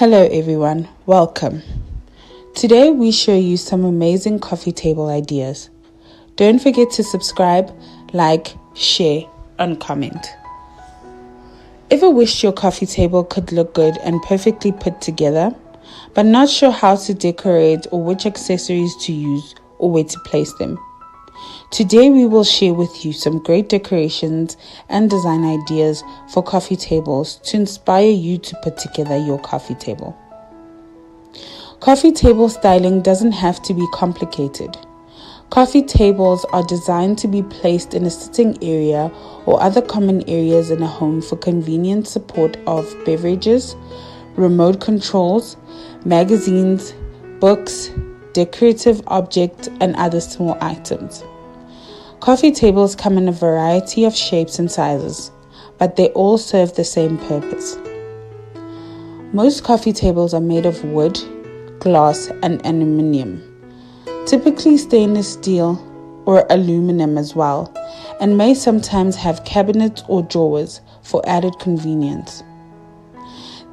Hello everyone, welcome. Today we show you some amazing coffee table ideas. Don't forget to subscribe, like, share, and comment. Ever wished your coffee table could look good and perfectly put together, but not sure how to decorate or which accessories to use or where to place them? Today we will share with you some great decorations and design ideas for coffee tables to inspire you to put together your coffee table. Coffee table styling doesn't have to be complicated. Coffee tables are designed to be placed in a sitting area or other common areas in a home for convenient support of beverages, remote controls, magazines, books, decorative objects, and other small items. Coffee tables come in a variety of shapes and sizes, but they all serve the same purpose. Most coffee tables are made of wood, glass, and aluminium, typically stainless steel or aluminum as well, and may sometimes have cabinets or drawers for added convenience.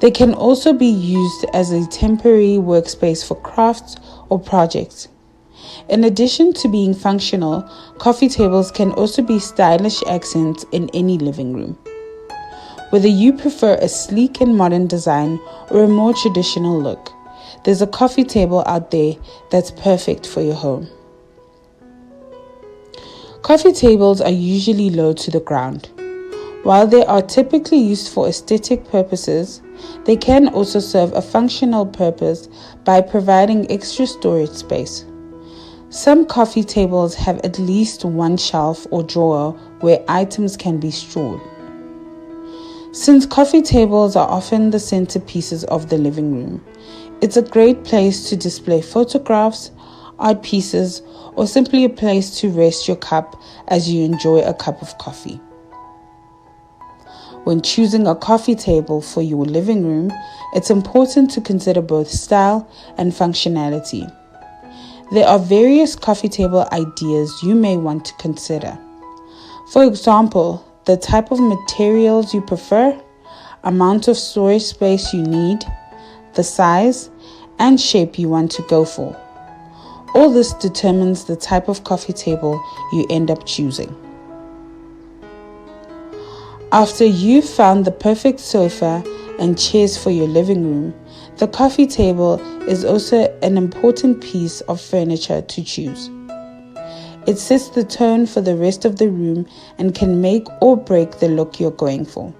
They can also be used as a temporary workspace for crafts or projects. In addition to being functional, coffee tables can also be stylish accents in any living room. Whether you prefer a sleek and modern design or a more traditional look, there's a coffee table out there that's perfect for your home. Coffee tables are usually low to the ground. While they are typically used for aesthetic purposes, they can also serve a functional purpose by providing extra storage space. Some coffee tables have at least one shelf or drawer where items can be stored. Since coffee tables are often the centerpieces of the living room, it's a great place to display photographs, art pieces, or simply a place to rest your cup as you enjoy a cup of coffee. When choosing a coffee table for your living room, it's important to consider both style and functionality. There are various coffee table ideas you may want to consider. For example, the type of materials you prefer, amount of storage space you need, the size and shape you want to go for. All this determines the type of coffee table you end up choosing. After you've found the perfect sofa and chairs for your living room, the coffee table is also an important piece of furniture to choose. It sets the tone for the rest of the room and can make or break the look you're going for.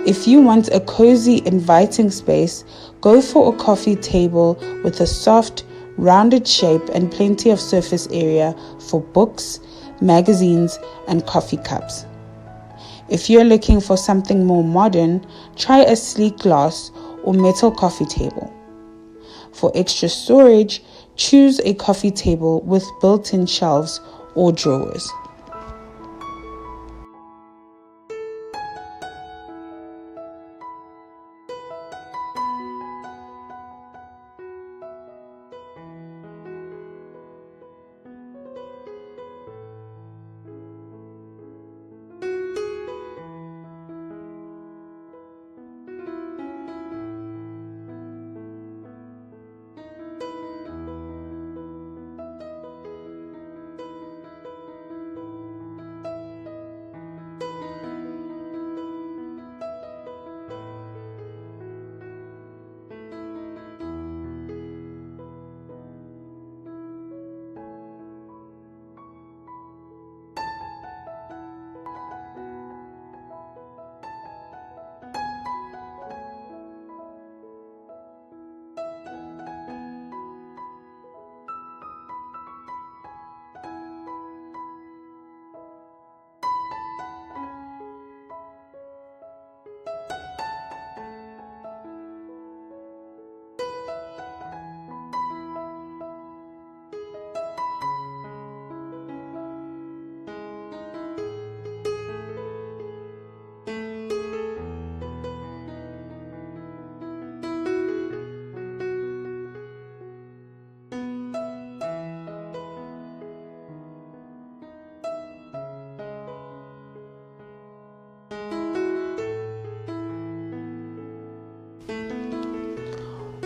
If you want a cozy, inviting space, go for a coffee table with a soft, rounded shape and plenty of surface area for books, magazines, and coffee cups. If you're looking for something more modern, try a sleek glass or metal coffee table. For extra storage, choose a coffee table with built-in shelves or drawers.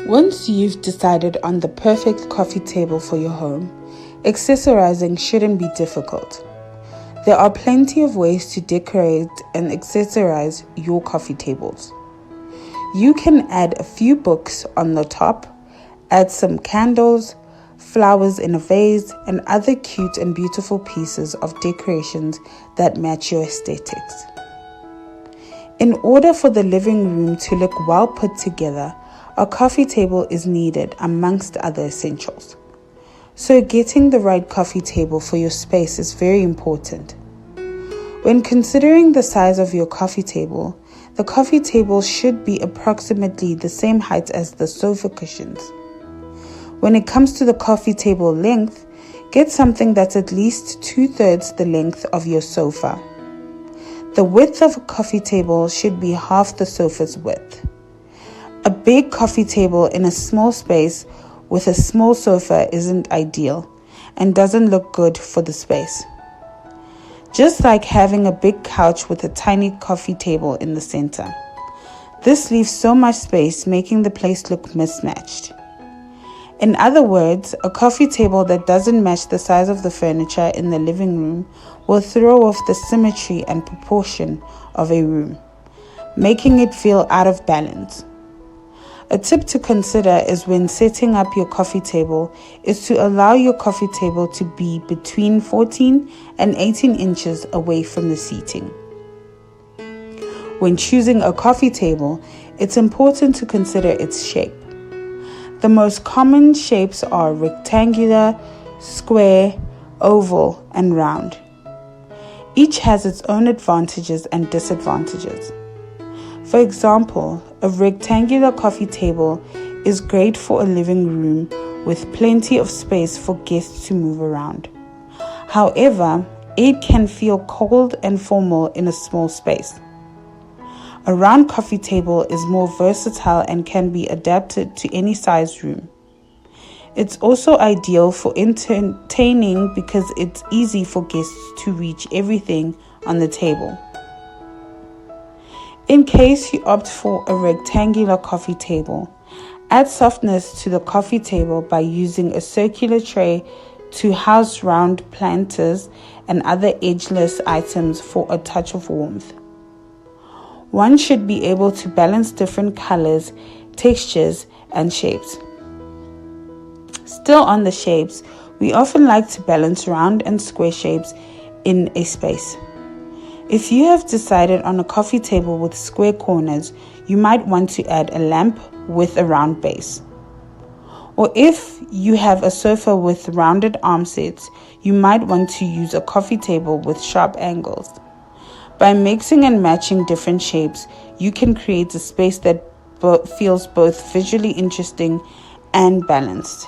Once you've decided on the perfect coffee table for your home, accessorizing shouldn't be difficult. There are plenty of ways to decorate and accessorize your coffee tables. You can add a few books on the top, add some candles, flowers in a vase, and other cute and beautiful pieces of decorations that match your aesthetics. In order for the living room to look well put together, a coffee table is needed amongst other essentials. So getting the right coffee table for your space is very important. When considering the size of your coffee table, the coffee table should be approximately the same height as the sofa cushions. When it comes to the coffee table length, get something that's at least 2/3 the length of your sofa. The width of a coffee table should be half the sofa's width. A big coffee table in a small space with a small sofa isn't ideal and doesn't look good for the space. Just like having a big couch with a tiny coffee table in the center. This leaves so much space, making the place look mismatched. In other words, a coffee table that doesn't match the size of the furniture in the living room will throw off the symmetry and proportion of a room, making it feel out of balance. A tip to consider is when setting up your coffee table is to allow your coffee table to be between 14 and 18 inches away from the seating. When choosing a coffee table, it's important to consider its shape. The most common shapes are rectangular, square, oval, and round. Each has its own advantages and disadvantages. For example, a rectangular coffee table is great for a living room with plenty of space for guests to move around. However, it can feel cold and formal in a small space. A round coffee table is more versatile and can be adapted to any size room. It's also ideal for entertaining because it's easy for guests to reach everything on the table. In case you opt for a rectangular coffee table, add softness to the coffee table by using a circular tray to house round planters and other edgeless items for a touch of warmth. One should be able to balance different colors, textures, and shapes. Still on the shapes, we often like to balance round and square shapes in a space. If you have decided on a coffee table with square corners, you might want to add a lamp with a round base. Or if you have a sofa with rounded arm sets, you might want to use a coffee table with sharp angles. By mixing and matching different shapes, you can create a space that feels both visually interesting and balanced.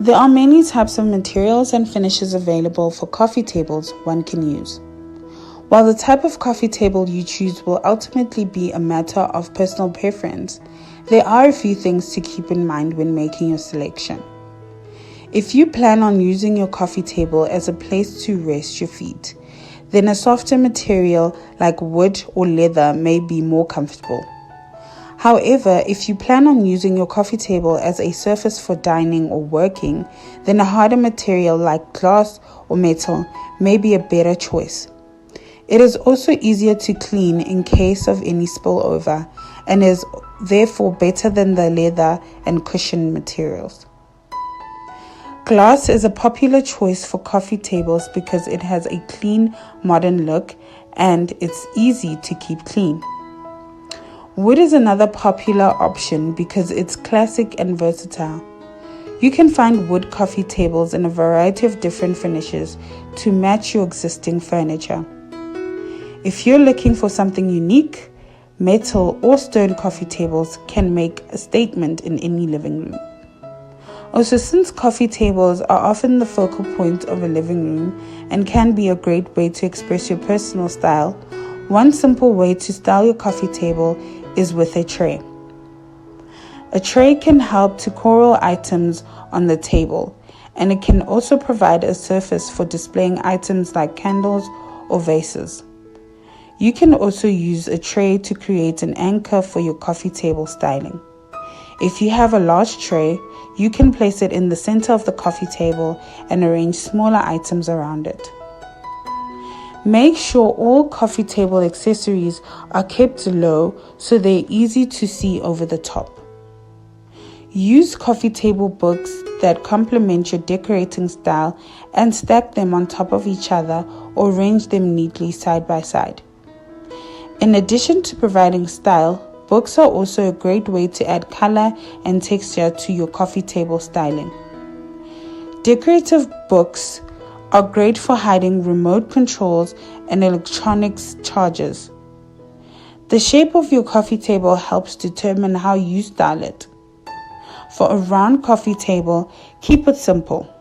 There are many types of materials and finishes available for coffee tables one can use. While the type of coffee table you choose will ultimately be a matter of personal preference, there are a few things to keep in mind when making your selection. If you plan on using your coffee table as a place to rest your feet, then a softer material like wood or leather may be more comfortable. However, if you plan on using your coffee table as a surface for dining or working, then a harder material like glass or metal may be a better choice. It is also easier to clean in case of any spillover and is therefore better than the leather and cushion materials. Glass is a popular choice for coffee tables because it has a clean, modern look and it's easy to keep clean. Wood is another popular option because it's classic and versatile. You can find wood coffee tables in a variety of different finishes to match your existing furniture. If you're looking for something unique, metal or stone coffee tables can make a statement in any living room. Also, since coffee tables are often the focal point of a living room and can be a great way to express your personal style, one simple way to style your coffee table is with a tray. A tray can help to corral items on the table, and it can also provide a surface for displaying items like candles or vases. You can also use a tray to create an anchor for your coffee table styling. If you have a large tray, you can place it in the center of the coffee table and arrange smaller items around it. Make sure all coffee table accessories are kept low so they're easy to see over the top. Use coffee table books that complement your decorating style and stack them on top of each other or arrange them neatly side by side. In addition to providing style, books are also a great way to add color and texture to your coffee table styling. Decorative books are great for hiding remote controls and electronics chargers. The shape of your coffee table helps determine how you style it. For a round coffee table, keep it simple.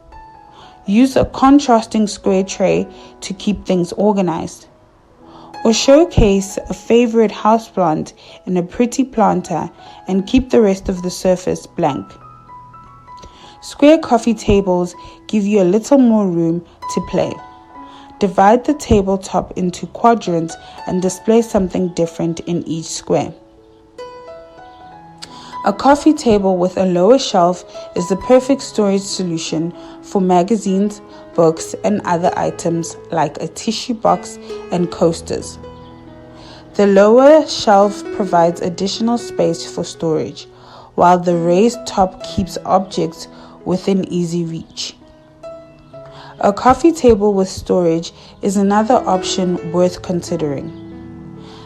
Use a contrasting square tray to keep things organized. Or showcase a favorite houseplant in a pretty planter and keep the rest of the surface blank. Square coffee tables give you a little more room to play. Divide the tabletop into quadrants and display something different in each square. A coffee table with a lower shelf is the perfect storage solution for magazines, books, and other items like a tissue box and coasters. The lower shelf provides additional space for storage, while the raised top keeps objects within easy reach. A coffee table with storage is another option worth considering.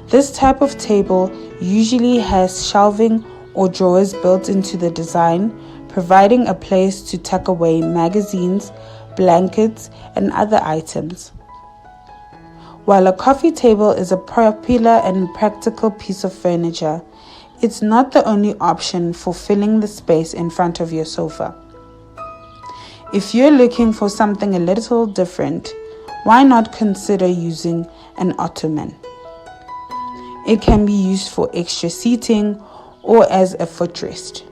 This type of table usually has shelving or drawers built into the design, providing a place to tuck away magazines, blankets, and other items. While a coffee table is a popular and practical piece of furniture, it's not the only option for filling the space in front of your sofa. If you're looking for something a little different, why not consider using an ottoman? It can be used for extra seating or as a footrest.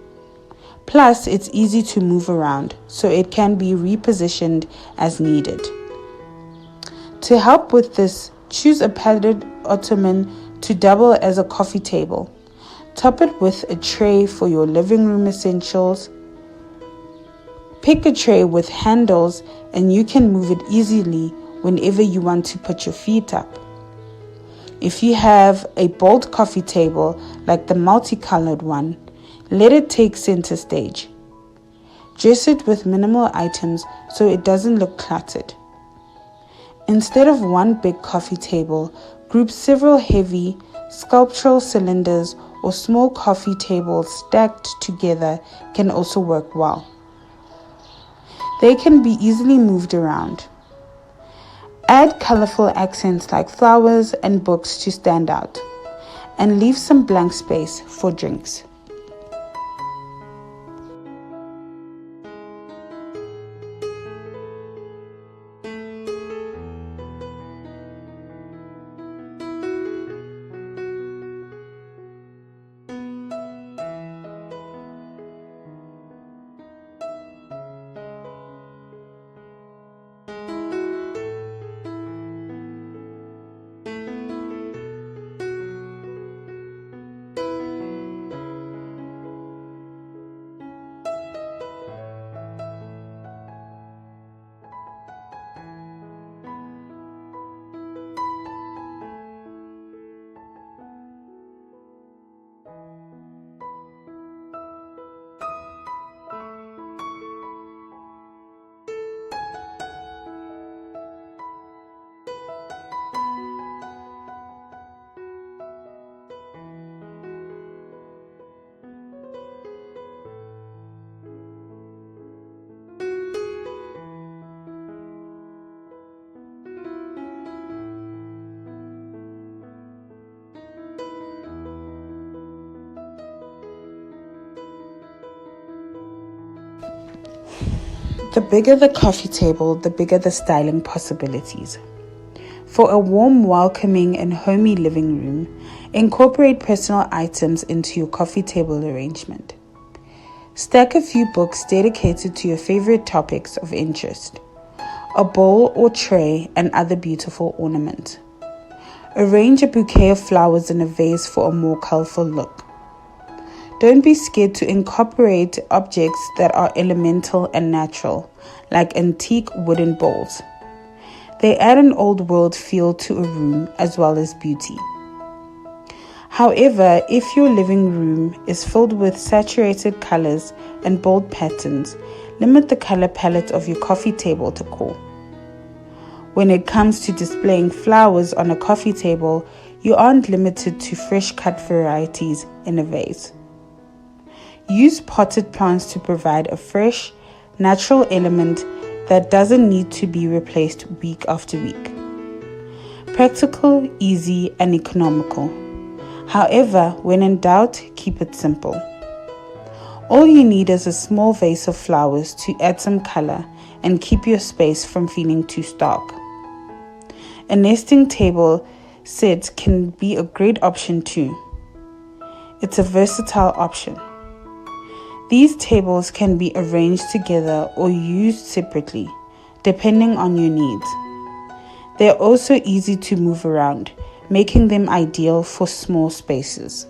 Plus, it's easy to move around, so it can be repositioned as needed. To help with this, choose a padded ottoman to double as a coffee table. Top it with a tray for your living room essentials. Pick a tray with handles and you can move it easily whenever you want to put your feet up. If you have a bold coffee table like the multicolored one, let it take center stage. Dress it with minimal items so it doesn't look cluttered. Instead of one big coffee table, group several heavy, sculptural cylinders or small coffee tables stacked together can also work well. They can be easily moved around. Add colorful accents like flowers and books to stand out, and leave some blank space for drinks. The bigger the coffee table, the bigger the styling possibilities. For a warm, welcoming, and homey living room, incorporate personal items into your coffee table arrangement. Stack a few books dedicated to your favorite topics of interest, a bowl or tray, and other beautiful ornaments. Arrange a bouquet of flowers in a vase for a more colorful look. Don't be scared to incorporate objects that are elemental and natural, like antique wooden bowls. They add an old world feel to a room as well as beauty. However, if your living room is filled with saturated colors and bold patterns, limit the color palette of your coffee table decor. When it comes to displaying flowers on a coffee table, you aren't limited to fresh cut varieties in a vase. Use potted plants to provide a fresh, natural element that doesn't need to be replaced week after week. Practical, easy, and economical. However, when in doubt, keep it simple. All you need is a small vase of flowers to add some color and keep your space from feeling too stark. A nesting table set can be a great option too. It's a versatile option. These tables can be arranged together or used separately, depending on your needs. They're also easy to move around, making them ideal for small spaces.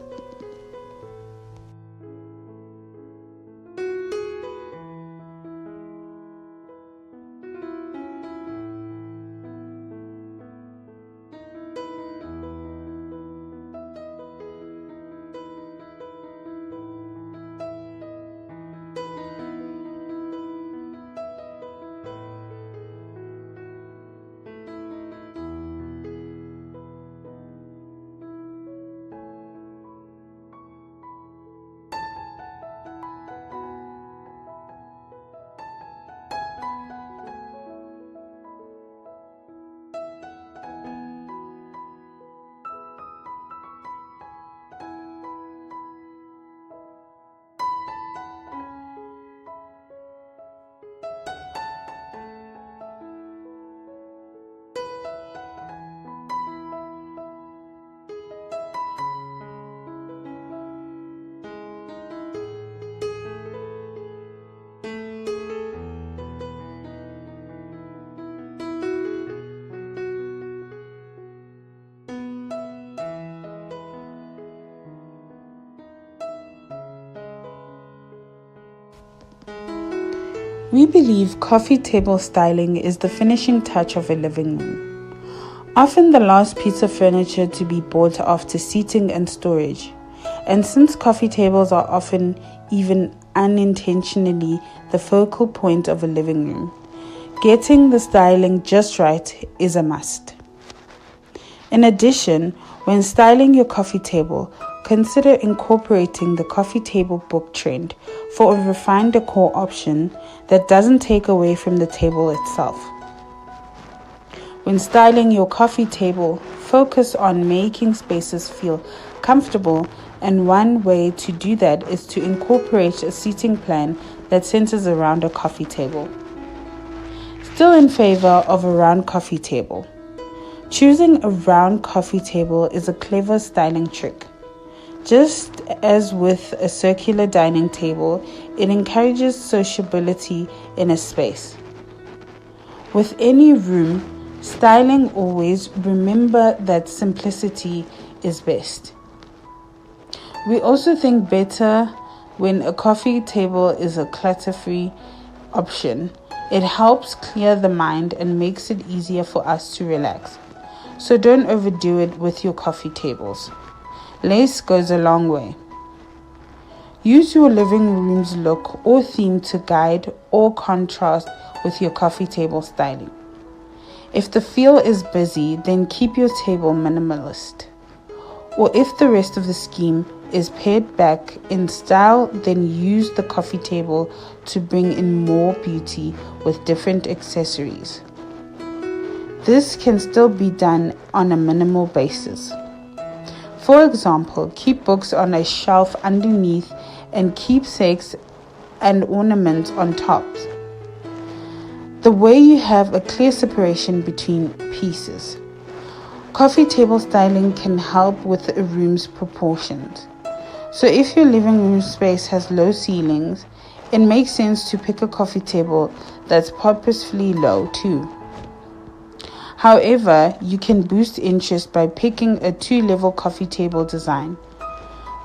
We believe coffee table styling is the finishing touch of a living room. Often the last piece of furniture to be bought after seating and storage. And since coffee tables are often, even unintentionally, the focal point of a living room, getting the styling just right is a must. In addition, when styling your coffee table, consider incorporating the coffee table book trend for a refined decor option that doesn't take away from the table itself. When styling your coffee table, focus on making spaces feel comfortable, and one way to do that is to incorporate a seating plan that centers around a coffee table. Still in favor of a round coffee table. Choosing a round coffee table is a clever styling trick. Just as with a circular dining table, it encourages sociability in a space. With any room, styling always remember that simplicity is best. We also think better when a coffee table is a clutter-free option. It helps clear the mind and makes it easier for us to relax. So don't overdo it with your coffee tables. Lace goes a long way. Use your living room's look or theme to guide or contrast with your coffee table styling. If the feel is busy, then keep your table minimalist. Or if the rest of the scheme is pared back in style, then use the coffee table to bring in more beauty with different accessories. This can still be done on a minimal basis. For example, keep books on a shelf underneath and keepsakes and ornaments on top. the way you have a clear separation between pieces. Coffee table styling can help with a room's proportions. So if your living room space has low ceilings, it makes sense to pick a coffee table that's purposefully low too. However, you can boost interest by picking a 2-level coffee table design.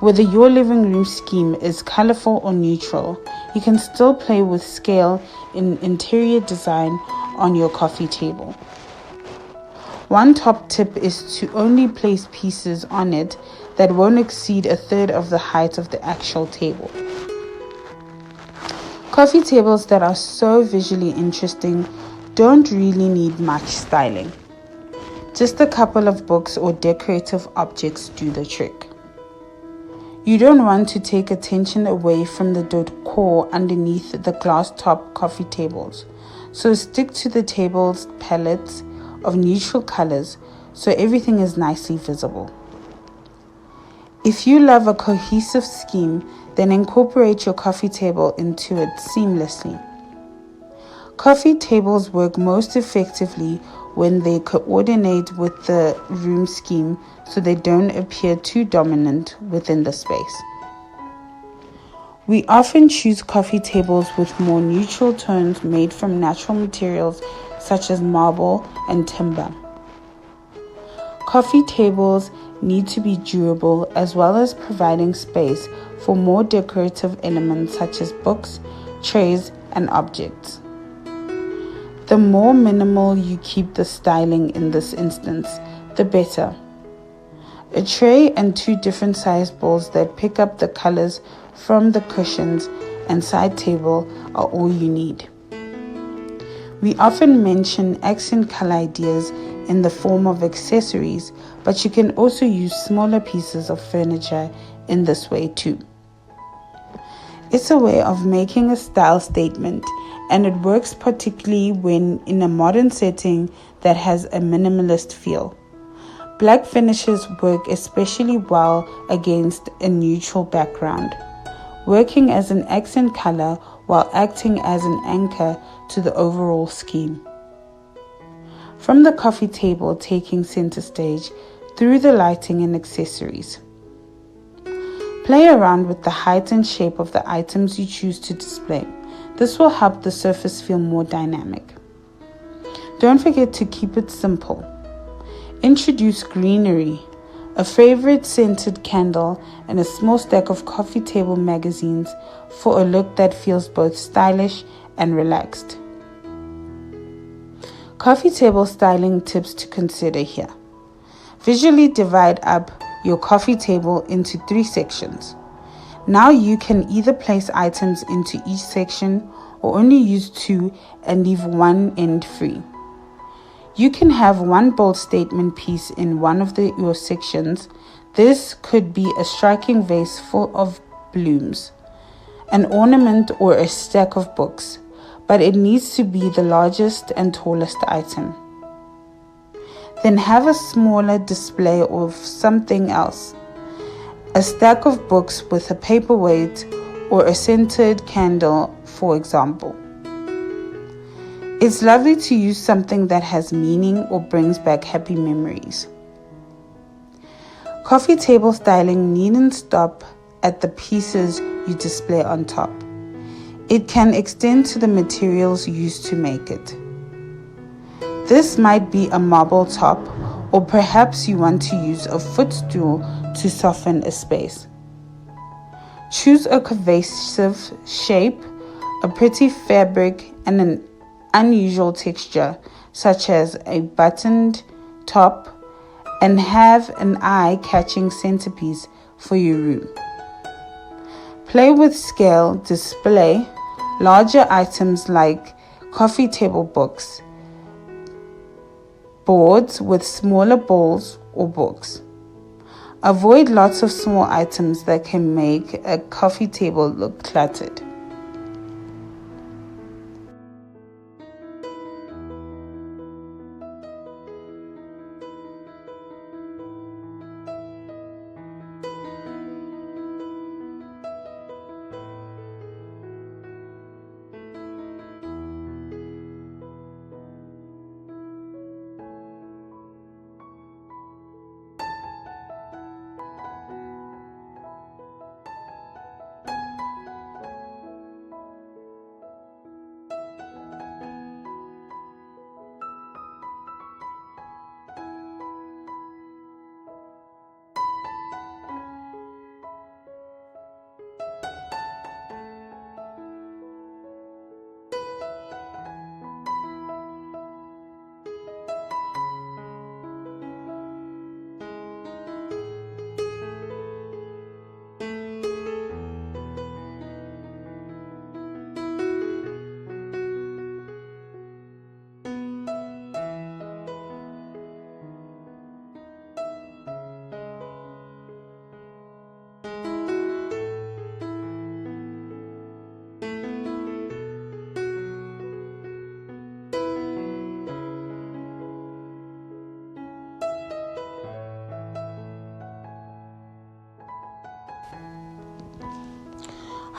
Whether your living room scheme is colorful or neutral, you can still play with scale in interior design on your coffee table. One top tip is to only place pieces on it that won't exceed a third of the height of the actual table. Coffee tables that are so visually interesting don't really need much styling. Just a couple of books or decorative objects do the trick. You don't want to take attention away from the decor underneath the glass top coffee tables, so stick to the table's palettes of neutral colors so everything is nicely visible. If you love a cohesive scheme, then incorporate your coffee table into it seamlessly. Coffee tables work most effectively when they coordinate with the room scheme so they don't appear too dominant within the space. We often choose coffee tables with more neutral tones made from natural materials such as marble and timber. Coffee tables need to be durable as well as providing space for more decorative elements such as books, trays, and objects. The more minimal you keep the styling in this instance, the better. A tray and 2 different size bowls that pick up the colors from the cushions and side table are all you need. We often mention accent color ideas in the form of accessories, but you can also use smaller pieces of furniture in this way too. It's a way of making a style statement, and it works particularly when in a modern setting that has a minimalist feel. Black finishes work especially well against a neutral background, working as an accent color while acting as an anchor to the overall scheme. From the coffee table taking center stage through the lighting and accessories. Play around with the height and shape of the items you choose to display. This will help the surface feel more dynamic. Don't forget to keep it simple. Introduce greenery, a favorite scented candle, and a small stack of coffee table magazines for a look that feels both stylish and relaxed. Coffee table styling tips to consider here. Visually divide up your coffee table into 3 sections. Now you can either place items into each section or only use 2 and leave one end free. You can have one bold statement piece in one of your sections. This could be a striking vase full of blooms, an ornament, or a stack of books, but it needs to be the largest and tallest item. Then have a smaller display of something else, a stack of books with a paperweight or a scented candle, for example. It's lovely to use something that has meaning or brings back happy memories. Coffee table styling needn't stop at the pieces you display on top. It can extend to the materials used to make it. This might be a marble top, or perhaps you want to use a footstool to soften a space. Choose a cohesive shape, a pretty fabric, and an unusual texture, such as a buttoned top, and have an eye-catching centerpiece for your room. Play with scale, display larger items like coffee table books, boards with smaller bowls or books. Avoid lots of small items that can make a coffee table look cluttered.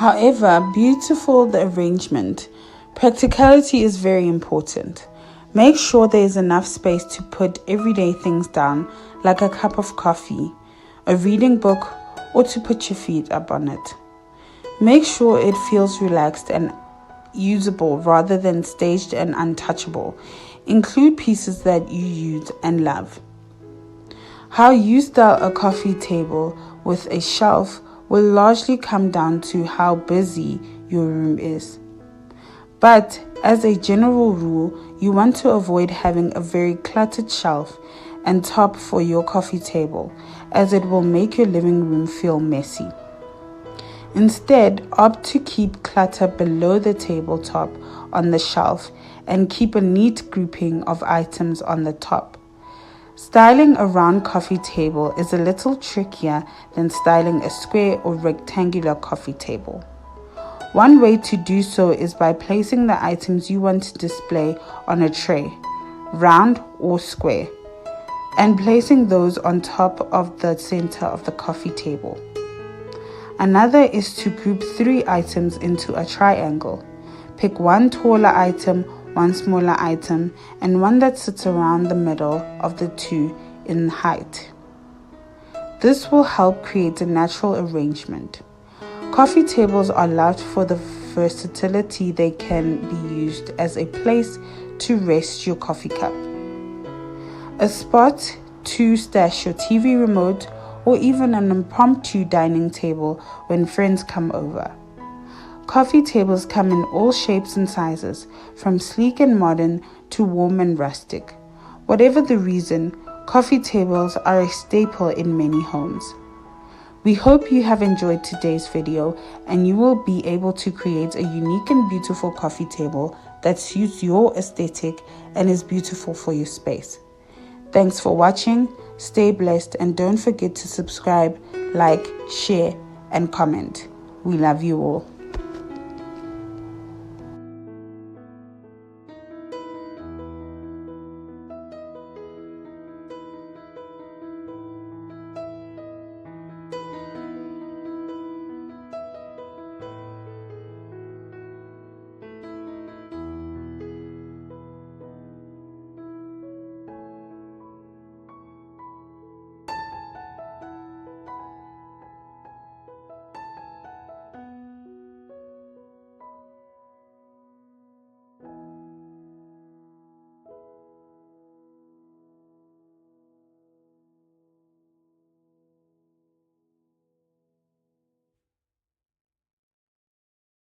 However beautiful the arrangement, practicality is very important. Make sure there is enough space to put everyday things down, like a cup of coffee, a reading book, or to put your feet up on it. Make sure it feels relaxed and usable rather than staged and untouchable. Include pieces that you use and love. How you style a coffee table with a shelf will largely come down to how busy your room is. But as a general rule, you want to avoid having a very cluttered shelf and top for your coffee table, as it will make your living room feel messy. Instead, opt to keep clutter below the tabletop on the shelf and keep a neat grouping of items on the top. Styling a round coffee table is a little trickier than styling a square or rectangular coffee table. One way to do so is by placing the items you want to display on a tray, round or square, and placing those on top of the center of the coffee table. Another is to group 3 items into a triangle. Pick one taller item, one smaller item, and one that sits around the middle of the 2 in height. This will help create a natural arrangement. Coffee tables are loved for the versatility they can be used as a place to rest your coffee cup, a spot to stash your TV remote, or even an impromptu dining table when friends come over. Coffee tables come in all shapes and sizes, from sleek and modern to warm and rustic. Whatever the reason, coffee tables are a staple in many homes. We hope you have enjoyed today's video and you will be able to create a unique and beautiful coffee table that suits your aesthetic and is beautiful for your space. Thanks for watching, stay blessed, and don't forget to subscribe, like, share, and comment. We love you all.